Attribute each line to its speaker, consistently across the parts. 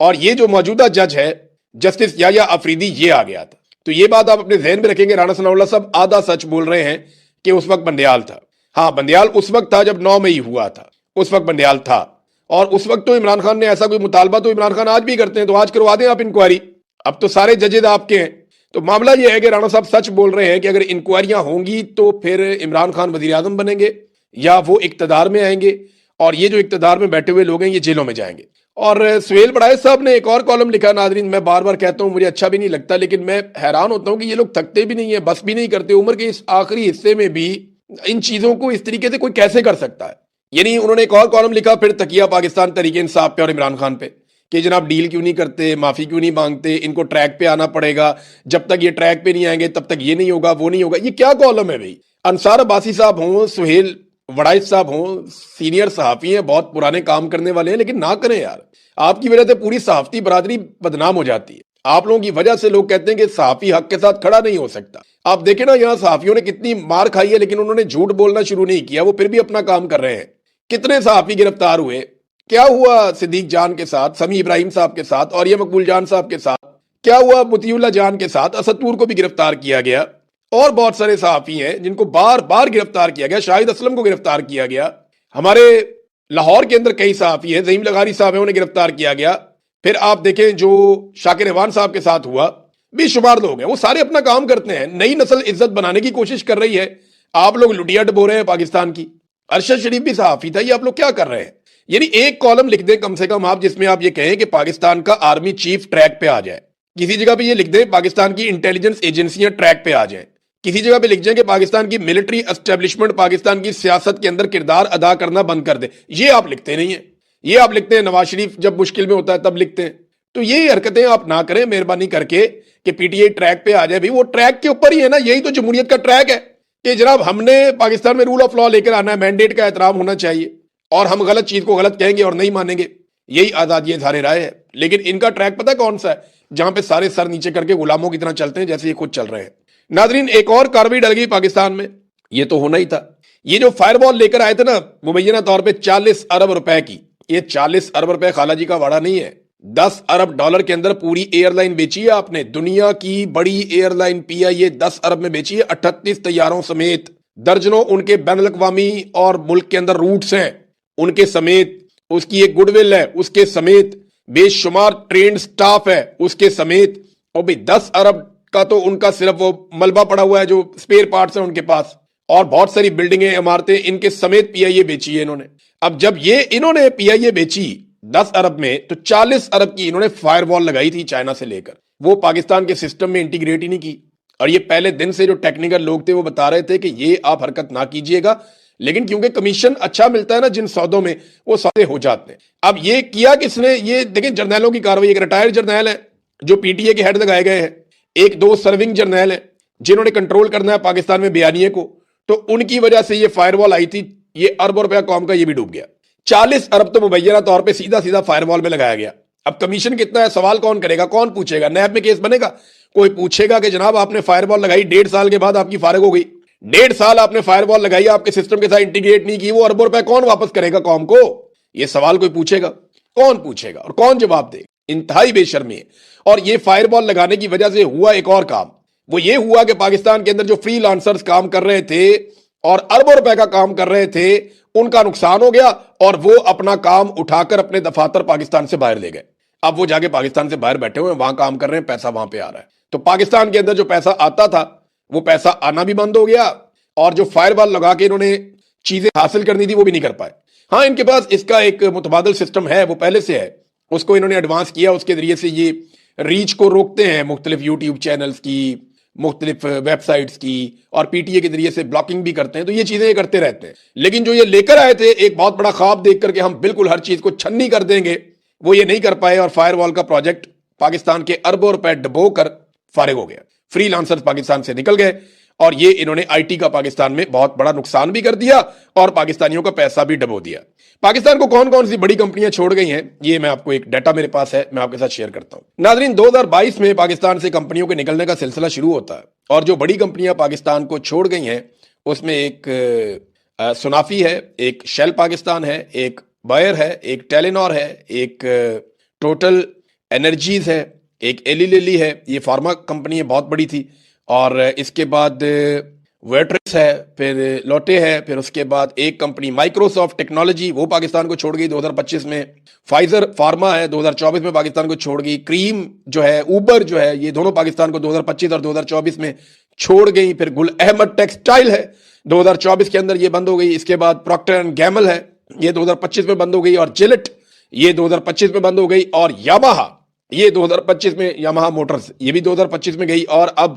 Speaker 1: اور یہ جو موجودہ جج ہے جسٹس یحییٰ افریدی یہ آ گیا تھا. تو یہ بات آپ اپنے ذہن میں رکھیں گے. رانا ثناء اللہ صاحب آدھا سچ بول رہے ہیں کہ اس وقت بندیال تھا. ہاں بندیال اس وقت تھا جب 9 مئی ہوا تھا, اس وقت بندیال تھا. اور اس وقت تو عمران خان نے ایسا کوئی مطالبہ تو عمران خان آج بھی کرتے ہیں, تو آج کروا دیں آپ انکوائری. اب تو سارے ججز آپ کے ہیں. تو معاملہ یہ ہے کہ رانا صاحب سچ بول رہے ہیں کہ اگر انکوائریاں ہوں گی تو پھر عمران خان وزیر اعظم بنیں گے یا وہ اقتدار میں آئیں گے, اور یہ جو اقتدار میں بیٹھے ہوئے لوگ ہیں یہ جیلوں میں جائیں گے. اور سہیل بڑائے صاحب نے ایک اور کالم لکھا. ناظرین میں بار بار کہتا ہوں مجھے اچھا بھی نہیں لگتا, لیکن میں حیران ہوتا ہوں کہ یہ لوگ تھکتے بھی نہیں ہیں, بس بھی نہیں کرتے. عمر کے اس آخری حصے میں بھی ان چیزوں کو اس طریقے سے کوئی کیسے کر سکتا ہے. یعنی انہوں نے ایک اور کالم لکھا پھر تکیہ پاکستان تحریک انصاف پہ اور عمران خان پہ کہ جناب ڈیل کیوں نہیں کرتے, معافی کیوں نہیں مانگتے, ان کو ٹریک پہ آنا پڑے گا, جب تک یہ ٹریک پہ نہیں آئیں گے تب تک یہ نہیں ہوگا وہ نہیں ہوگا. یہ کیا کالم ہے بھائی؟ انصار عباسی صاحب ہوں, سہیل وڑائچ صاحب ہوں, سینئر صحافی ہیں, بہت پرانے کام کرنے والے ہیں, لیکن نہ کریں یار. آپ کی وجہ سے پوری صحافتی برادری بدنام ہو جاتی ہے. آپ لوگوں کی وجہ سے لوگ کہتے ہیں کہ صحافی حق کے ساتھ کھڑا نہیں ہو سکتا. آپ دیکھیں نا یہاں صحافیوں نے کتنی مار کھائی ہے لیکن انہوں نے جھوٹ بولنا شروع نہیں کیا, وہ پھر بھی اپنا کام کر رہے ہیں. کتنے صحافی گرفتار ہوئے, کیا ہوا صدیق جان کے ساتھ, سمیع ابراہیم صاحب کے ساتھ, اور یہ مقبول جان صاحب کے ساتھ, کیا ہوا مطیع اللہ جان کے ساتھ, اسد طور کو بھی گرفتار کیا گیا, اور بہت سارے صحافی ہیں جن کو بار بار گرفتار کیا گیا. شاہد اسلم کو گرفتار کیا گیا, ہمارے لاہور کے اندر کئی صحافی ہیں, زعیم لغاری صاحب ہیں, انہیں گرفتار کیا گیا. پھر آپ دیکھیں جو شاکر ایوان صاحب کے ساتھ ہوا, بھی شمار لوگ ہیں, وہ سارے اپنا کام کرتے ہیں. نئی نسل عزت بنانے کی کوشش کر رہی ہے, آپ لوگ لٹیا ڈبو رہے ہیں پاکستان کی. ارشد شریف بھی صحافی تھا, یہ آپ لوگ کیا کر رہے ہیں؟ یعنی ایک کالم لکھ دیں کم سے کم آپ جس میں آپ یہ کہیں کہ پاکستان کا آرمی چیف ٹریک پہ آ جائے. کسی جگہ پہ یہ لکھ دیں پاکستان کی انٹیلیجنس ایجنسیاں ٹریک پہ آ جائیں. کسی جگہ پہ لکھ جائیں کہ پاکستان کی ملٹری اسٹیبلشمنٹ پاکستان کی سیاست کے اندر کردار ادا کرنا بند کر دے. یہ آپ لکھتے نہیں ہیں. یہ آپ لکھتے ہیں نواز شریف جب مشکل میں ہوتا ہے تب لکھتے ہیں. تو یہ حرکتیں آپ نہ کریں مہربانی کر کے کہ پی ٹی آئی ٹریک پہ آ جائے. بھی وہ ٹریک کے اوپر ہی ہے نا, یہی تو جمہوریت کا ٹریک ہے کہ جناب ہم نے پاکستان میں رول آف لا لے کر آنا ہے, مینڈیٹ کا احترام ہونا چاہیے, اور ہم غلط چیز کو غلط کہیں گے اور نہیں مانیں گے. یہی آزادی اظہار رائے ہے. لیکن ان کا ٹریک پتہ کون سا ہے؟ جہاں پہ سارے سر نیچے کر کے غلاموں کی طرح چلتے ہیں جیسے یہ خود چل رہے ہیں. ناظرین ایک اور کارروائی ڈل گئی پاکستان میں, یہ تو ہونا ہی تھا. یہ جو فائر وال لے کر آئے تھے نا مبینہ طور پہ 40 ارب روپے کی, یہ 40 ارب روپے خالہ جی کا واڑا نہیں ہے. 10 ارب ڈالر کے اندر پوری ایئر لائن بیچی ہے آپ نے. دنیا کی بڑی ایئر لائن پی آئی اے 10 ارب میں بیچی ہے, 38 طیاروں سمیت. درجنوں ان کے بین الاقوامی اور ملک کے اندر روٹس ہیں ان کے سمیت. اس کی ایک گڈ ول ہے اس کے سمیت. بے شمار ٹرینڈ سٹاف ہے اس کے سمیت. اور بھی 10 ارب کا تو ان کا صرف وہ ملبہ پڑا ہوا ہے جو سپیئر پارٹس ہیں ان کے پاس, اور بہت ساری بلڈنگیں عمارتیں ان کے سمیت پی آئی اے بیچی ہے انہوں نے. اب جب یہ انہوں نے پی آئی اے بیچی 10 ارب میں, تو 40 ارب کی انہوں نے فائر وال لگائی تھی چائنا سے لے کر. وہ پاکستان کے سسٹم میں انٹیگریٹ ہی نہیں کی. اور یہ پہلے دن سے جو ٹیکنیکل لوگ تھے وہ بتا رہے تھے کہ یہ آپ حرکت نہ کیجئے گا, لیکن کیونکہ کمیشن اچھا ملتا ہے نا جن سودوں میں, وہ سودے ہو جاتے ہیں. اب یہ کیا کس نے؟ یہ دیکھیں جرنیلوں کی کاروائی. ایک ریٹائرڈ جرنیل ہے جو پی ٹی اے کے ہیڈ لگائے گئے ہیں, ایک دو سرونگ جرنیل ہیں جنہوں نے کنٹرول کرنا ہے پاکستان میں بیانیے کو, تو ان کی وجہ سے یہ فائر وال آئی تھی. یہ اربوں روپیہ قوم کا یہ بھی ڈوب گیا. 40 ارب تو مبینہ طور پہ سیدھا سیدھا فائر وال میں لگایا گیا. اب کمیشن کتنا ہے سوال کون کرے گا, کون پوچھے گا؟ نیب میں کیس بنے گا؟ کوئی پوچھے گا کہ جناب آپ نے فائر وال لگائی 1.5 سال کے بعد آپ کی فارغ ہو گئی, 1.5 سال آپ نے فائر وال لگائی آپ کے سسٹم کے ساتھ انٹیگریٹ نہیں کی, وہ اربوں روپے کون واپس کرے گا قوم کو؟ یہ سوال کوئی پوچھے گا؟ کون پوچھے گا اور کون جواب دے گا؟ انتہائی بے شرمی ہے. اور یہ فائر وال لگانے کی وجہ سے ہوا ایک اور کام. وہ یہ ہوا کہ پاکستان کے اندر جو فری لانسرز کام کر رہے تھے اور اربوں روپے کا کام کر رہے تھے, ان کا نقصان ہو گیا, اور وہ اپنا کام اٹھا کر اپنے دفاتر پاکستان سے باہر لے گئے. اب وہ جا کے پاکستان سے باہر بیٹھے ہوئے ہیں, وہاں کام کر رہے ہیں, پیسہ وہاں پہ آ رہا ہے. تو پاکستان کے اندر جو پیسہ آتا تھا وہ پیسہ آنا بھی بند ہو گیا, اور جو فائر وال لگا کے انہوں نے چیزیں حاصل کرنی تھی وہ بھی نہیں کر پائے. ہاں ان کے پاس اس کا ایک متبادل سسٹم ہے, وہ پہلے سے ہے, اس کو انہوں نے ایڈوانس کیا. اس کے ذریعے سے یہ ریچ کو روکتے ہیں مختلف یوٹیوب چینلز کی, مختلف ویب سائٹس کی, اور پی ٹی اے کے ذریعے سے بلاکنگ بھی کرتے ہیں. تو یہ چیزیں یہ کرتے رہتے ہیں. لیکن جو یہ لے کر آئے تھے ایک بہت بڑا خواب دیکھ کر کے ہم بالکل ہر چیز کو چھنی کر دیں گے, وہ یہ نہیں کر پائے, اور فائر وال کا پروجیکٹ پاکستان کے اربوں روپے ڈبو کر فارغ ہو گیا. فری لانسرز پاکستان سے نکل گئے, اور یہ انہوں نے آئی ٹی کا پاکستان میں بہت بڑا نقصان بھی کر دیا, اور پاکستانیوں کا پیسہ بھی ڈبو دیا. پاکستان کو کون کون سی بڑی کمپنیاں چھوڑ گئی ہیں, یہ میں آپ کو ایک ڈیٹا میرے پاس ہے, میں آپ کے ساتھ شیئر کرتا ہوں. ناظرین 2022 میں پاکستان سے کمپنیوں کے نکلنے کا سلسلہ شروع ہوتا ہے, اور جو بڑی کمپنیاں پاکستان کو چھوڑ گئی ہیں اس میں ایک سنافی ہے, ایک شیل پاکستان ہے, ایک بائر ہے, ایک ٹیلینور ہے, ایک ٹوٹل انرجیز ہے، ایک ایلی للی ہے، یہ فارما کمپنی ہے، بہت بڑی تھی، اور اس کے بعد ویٹرس ہے، پھر لوٹے ہے، پھر اس کے بعد ایک کمپنی مائکروسافٹ ٹیکنالوجی، وہ پاکستان کو چھوڑ گئی 2025 میں، فائزر فارما ہے 2024 میں پاکستان کو چھوڑ گئی، کریم جو ہے، اوبر جو ہے، یہ دونوں پاکستان کو 2025 اور 2024 میں چھوڑ گئی، پھر گل احمد ٹیکسٹائل ہے 2024 کے اندر یہ بند ہو گئی، اس کے بعد پروکٹر اینڈ گیمل ہے، یہ 2025 میں بند ہو گئی، اور جلٹ یہ 2025 میں بند ہو گئی، اور یاماہا یہ 2025 میں، یاماہا موٹرز یہ بھی 2025 میں گئی، اور اب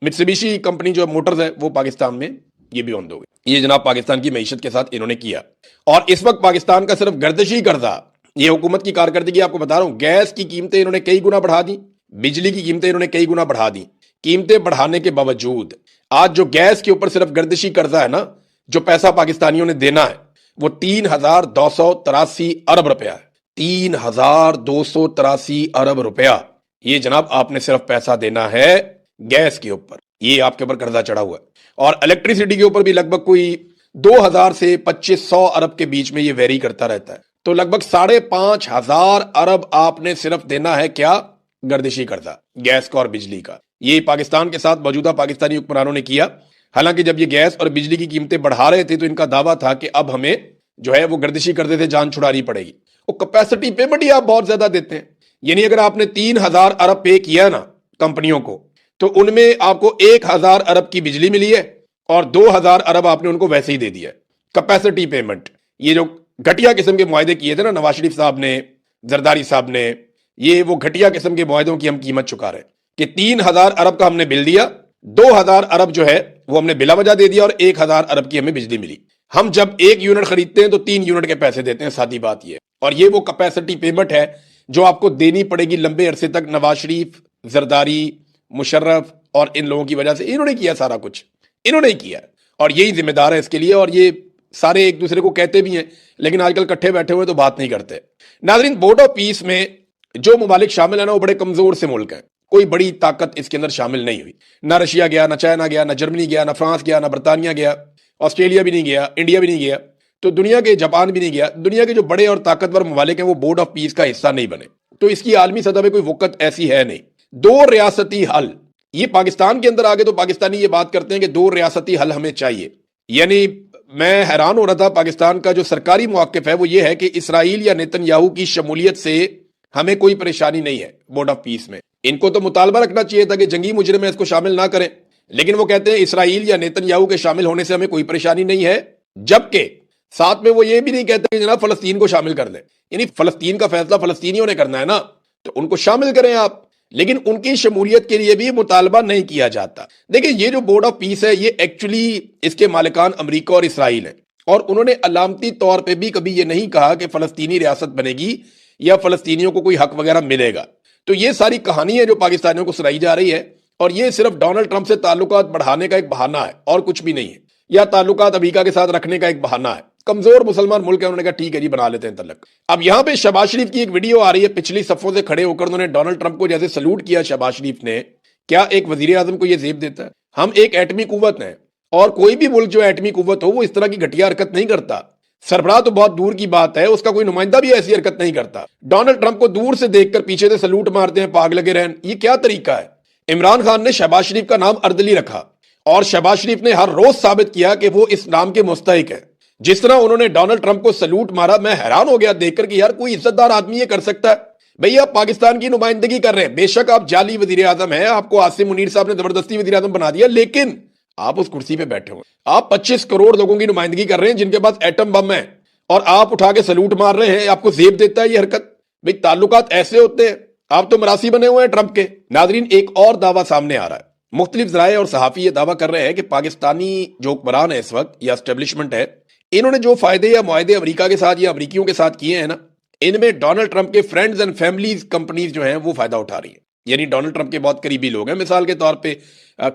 Speaker 1: متسوبیشی کمپنی جو موٹرز ہے وہ پاکستان میں یہ بھی بند ہو گئی۔ یہ جناب پاکستان کی معیشت کے ساتھ انہوں نے کیا، اور اس وقت پاکستان کا صرف گردشی قرضہ، یہ حکومت کی کارکردگی آپ کو بتا رہا ہوں، گیس کی قیمتیں انہوں نے کئی گنا بڑھا دی، بجلی کی قیمتیں انہوں نے کئی گنا بڑھا دی، قیمتیں بڑھانے کے باوجود آج جو گیس کے اوپر صرف گردشی قرضہ ہے نا، جو پیسہ پاکستانیوں نے دینا ہے وہ 3,283 ارب روپیہ ہے، 3,283 ارب روپیہ، یہ جناب آپ نے صرف پیسہ دینا ہے گیس کے اوپر، یہ آپ کے اوپر قرضہ چڑھا ہوا ہے، اور الیکٹریسٹی کے اوپر بھی لگ بھگ کوئی 2,000 سے 2,500 ارب کے بیچ میں یہ ویری کرتا رہتا ہے، تو لگ بھگ 5,500 ارب آپ نے صرف دینا ہے کیا؟ گردشی قرضہ، گیس کا اور بجلی کا۔ یہ پاکستان کے ساتھ موجودہ پاکستانی حکمرانوں نے کیا، حالانکہ جب یہ گیس اور بجلی کی قیمتیں بڑھا رہے تھے تو ان کا دعویٰ تھا کہ اب ہمیں جو ہے وہ گردشی قرضے سے جان چھڑانی پڑے گی، وہ کیپیسٹی پیمنٹ ہی آپ بہت زیادہ دیتے ہیں، یعنی اگر آپ نے 3,000 ارب پے کیا نا کمپنیوں کو، تو ان میں آپ کو 1,000 ارب کی بجلی ملی ہے، اور 2,000 ارب آپ نے ان کو ویسے ہی دے دیا ہے، کیپیسٹی پیمنٹ۔ یہ جو گھٹیا قسم کے معاہدے کیے تھے نا نواز شریف صاحب نے، زرداری صاحب نے، یہ وہ گھٹیا قسم کے معاہدوں کی ہم قیمت چکا رہے ہیں کہ 3,000 ارب کا ہم نے بل دیا، 2,000 ارب جو ہے وہ ہم نے بلا وجہ دے دیا، اور 1,000 ارب کی ہمیں بجلی ملی۔ ہم جب 1 یونٹ خریدتے ہیں تو 3 یونٹ کے پیسے دیتے ہیں، سادی بات یہ، اور یہ وہ کیپیسٹی پیمنٹ ہے جو آپ کو دینی پڑے گی لمبے عرصے تک۔ نواز شریف، زرداری، مشرف اور ان لوگوں کی وجہ سے انہوں نے کیا سارا کچھ، انہوں نے کیا، اور یہی ذمہ دار ہے اس کے لیے، اور یہ سارے ایک دوسرے کو کہتے بھی ہیں لیکن آج کل کٹھے بیٹھے ہوئے تو بات نہیں کرتے۔ ناظرین، بورڈ آف پیس میں جو ممالک شامل ہیں نا وہ بڑے کمزور سے ملک ہیں، کوئی بڑی طاقت اس کے اندر شامل نہیں ہوئی، نہ رشیا گیا، نہ چائنا گیا، نہ جرمنی گیا، نہ فرانس گیا، نہ برطانیہ گیا، آسٹریلیا بھی نہیں گیا، انڈیا بھی نہیں گیا، تو دنیا کے جاپان بھی نہیں گیا، دنیا کے جو بڑے اور طاقتور ممالک ہیں وہ بورڈ آف پیس کا حصہ نہیں بنے، تو اس کی عالمی سطح پہ کوئی وقت ایسی ہے نہیں۔ 2 ریاستی حل، یہ پاکستان کے اندر آگے تو پاکستانی یہ بات کرتے ہیں کہ 2 ریاستی حل ہمیں چاہیے، یعنی میں حیران ہو رہا تھا، پاکستان کا جو سرکاری موقف ہے وہ یہ ہے کہ اسرائیل یا نیتن یاہو کی شمولیت سے ہمیں کوئی پریشانی نہیں ہے بورڈ آف پیس میں۔ ان کو تو مطالبہ رکھنا چاہیے تھا کہ جنگی مجرم اس کو شامل نہ کریں، لیکن وہ کہتے ہیں اسرائیل یا نیتن یاہو کے شامل ہونے سے ہمیں کوئی پریشانی نہیں ہے، جبکہ ساتھ میں وہ یہ بھی نہیں کہتے کہ جناب فلسطین کو شامل کر دیں، یعنی فلسطین کا فیصلہ فلسطینیوں نے کرنا ہے نا، تو ان کو شامل کریں آپ، لیکن ان کی شمولیت کے لیے بھی مطالبہ نہیں کیا جاتا۔ دیکھیں، یہ جو بورڈ آف پیس ہے یہ ایکچولی اس کے مالکان امریکہ اور اسرائیل ہیں، اور انہوں نے علامتی طور پہ بھی کبھی یہ نہیں کہا کہ فلسطینی ریاست بنے گی یا فلسطینیوں کو کوئی حق وغیرہ ملے گا۔ تو یہ ساری کہانی ہے جو پاکستانیوں کو سنائی جا رہی ہے، اور یہ صرف ڈونلڈ ٹرمپ سے تعلقات بڑھانے کا ایک بہانہ ہے اور کچھ بھی نہیں ہے، یا تعلقات امریکہ کے ساتھ رکھنے کا ایک بہانہ ہے۔ کمزور مسلمان ملک ہے، انہوں نے کہا ٹھیک ہے جی بنا لیتے ہیں تعلق۔ اب یہاں پہ شہباز شریف کی ایک ویڈیو آ رہی ہے، پچھلی صفوں سے کھڑے ہو کر انہوں نے ڈونلڈ ٹرمپ کو جیسے سلوٹ کیا شہباز شریف نے۔ کیا ایک وزیر اعظم کو یہ زیب دیتا ہے؟ ہم ایک ایٹمی قوت ہیں، اور کوئی بھی ملک جو ایٹمی قوت ہو وہ اس طرح کی گھٹیا حرکت نہیں کرتا، سربراہ تو بہت دور کی بات ہے، اس کا کوئی نمائندہ بھی ایسی حرکت نہیں کرتا۔ ڈونلڈ ٹرمپ کو دور سے دیکھ کر پیچھے سے سلوٹ مارتے ہیں، پاگ لگے رہن، یہ کیا طریقہ ہے؟ عمران خان نے شہباز شریف کا نام اردلی رکھا، اور شہباز شریف نے ہر روز ثابت کیا کہ وہ اس نام کے مستحق ہے۔ جس طرح انہوں نے ڈونلڈ ٹرمپ کو سلوٹ مارا، میں حیران ہو گیا دیکھ کر کہ یار کوئی عزت دار آدمی یہ کر سکتا ہے؟ بھئی آپ پاکستان کی نمائندگی کر رہے ہیں، بے شک آپ جعلی وزیر اعظم ہیں، آپ کو عاصم منیر صاحب نے زبردستی وزیر اعظم بنا دیا، لیکن آپ اس کرسی پہ بیٹھے ہوئے، آپ 25 کروڑ لوگوں کی نمائندگی کر رہے ہیں جن کے پاس ایٹم بم ہے، اور آپ اٹھا کے سلوٹ مار رہے ہیں، آپ کو زیب دیتا ہے یہ حرکت؟ بھئی تعلقات ایسے ہوتے ہیں، آپ تو مراسی بنے ہوئے ہیں ٹرمپ کے۔ ناظرین، ایک اور دعویٰ سامنے آ رہا ہے، مختلف ذرائع اور صحافی یہ دعویٰ کر رہے ہیں کہ پاکستانی جو حکمران ہے اس وقت یا اسٹیبلشمنٹ ہے، انہوں نے جو فائدے یا معاہدے امریکہ کے ساتھ یا امریکیوں کے ساتھ کیے ہیں نا، ان میں ڈونلڈ ٹرمپ کے فرینڈز اینڈ فیملیز کمپنیز جو ہیں وہ فائدہ اٹھا رہی ہیں، یعنی ڈونلڈ ٹرمپ کے بہت قریبی لوگ ہیں، مثال کے طور پہ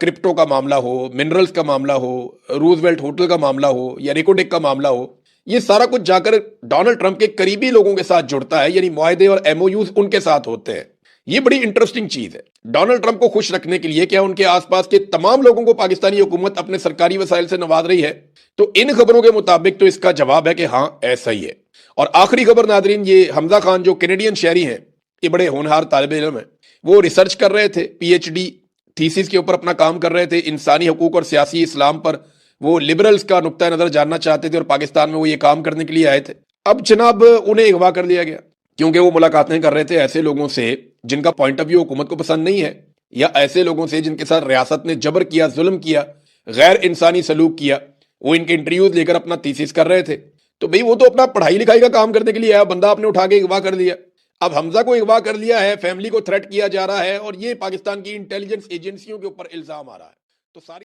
Speaker 1: کرپٹو کا معاملہ ہو، منرلز کا معاملہ ہو، روزویلٹ ہوٹل کا معاملہ ہو یا ریکوڈک کا معاملہ ہو، یہ سارا کچھ جا کر ڈونلڈ ٹرمپ کے قریبی لوگوں کے ساتھ جڑتا ہے، یعنی معاہدے اور ایم او یوز ان کے ساتھ ہوتے ہیں۔ یہ بڑی انٹرسٹنگ چیز ہے۔ ڈونلڈ ٹرمپ کو خوش رکھنے کے لیے کیا ان کے آس پاس کے تمام لوگوں کو پاکستانی حکومت اپنے سرکاری وسائل سے نواز رہی ہے؟ تو ان خبروں کے مطابق تو اس کا جواب ہے کہ ہاں ایسا ہی ہے۔ اور آخری خبر ناظرین، یہ حمزہ خان جو کینیڈین شہری ہیں، یہ بڑے ہونہار طالب علم ہیں، وہ ریسرچ کر رہے تھے، پی ایچ ڈی تھیسس کے اوپر اپنا کام کر رہے تھے، انسانی حقوق اور سیاسی اسلام پر وہ لبرلز کا نقطہ نظر جاننا چاہتے تھے اور پاکستان میں وہ یہ کام کرنے کے لیے آئے تھے۔ اب جناب انہیں اغوا کر لیا گیا کیونکہ وہ ملاقاتیں کر رہے تھے ایسے لوگوں سے جن کا پوائنٹ آف ویو حکومت کو پسند نہیں ہے، یا ایسے لوگوں سے جن کے ساتھ ریاست نے جبر کیا، ظلم کیا، غیر انسانی سلوک کیا۔ وہ ان کے انٹرویوز لے کر اپنا تھیسس کر رہے تھے، تو بھئی وہ تو اپنا پڑھائی لکھائی کا کام کرنے کے لیے آیا، بندہ آپ نے اٹھا کے اغوا کر دیا۔ اب حمزہ کو اغوا کر لیا ہے، فیملی کو تھریٹ کیا جا رہا ہے، اور یہ پاکستان کی انٹیلیجنس ایجنسیوں کے اوپر الزام آ رہا ہے، تو ساری